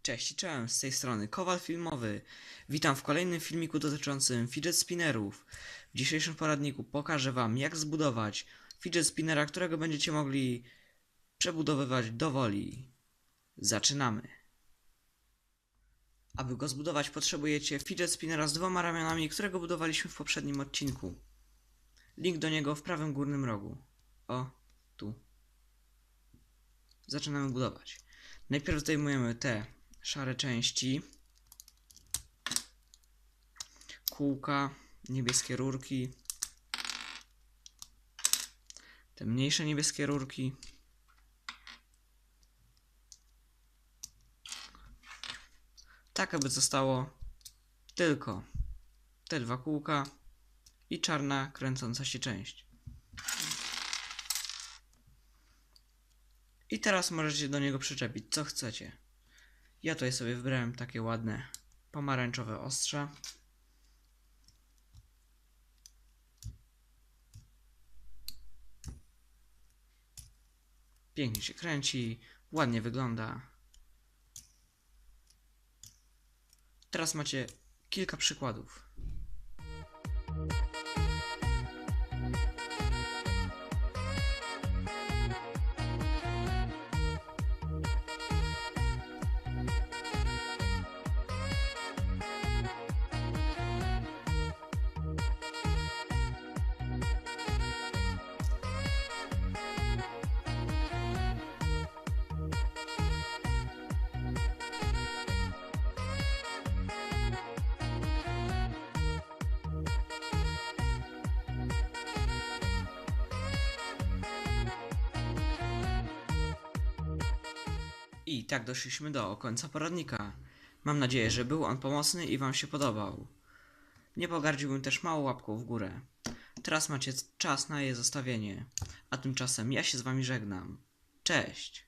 Cześć, cześć, z tej strony Kowal Filmowy. Witam w kolejnym filmiku dotyczącym fidget spinnerów. W dzisiejszym poradniku pokażę wam, jak zbudować fidget spinnera, którego będziecie mogli przebudowywać do woli. Zaczynamy. Aby go zbudować, potrzebujecie fidget spinnera z dwoma ramionami, którego budowaliśmy w poprzednim odcinku. Link do niego w prawym górnym rogu. O, tu. Zaczynamy budować. Najpierw zdejmujemy te szare części, kółka, niebieskie rurki, te mniejsze niebieskie rurki, tak aby zostało tylko te dwa kółka i czarna kręcąca się część. I teraz możecie do niego przyczepić co chcecie. Ja tutaj sobie wybrałem takie ładne pomarańczowe ostrze. Pięknie się kręci, ładnie wygląda. Teraz macie kilka przykładów. I tak doszliśmy do końca poradnika. Mam nadzieję, że był on pomocny i wam się podobał. Nie pogardziłbym też małą łapką w górę. Teraz macie czas na jej zostawienie. A tymczasem ja się z wami żegnam. Cześć!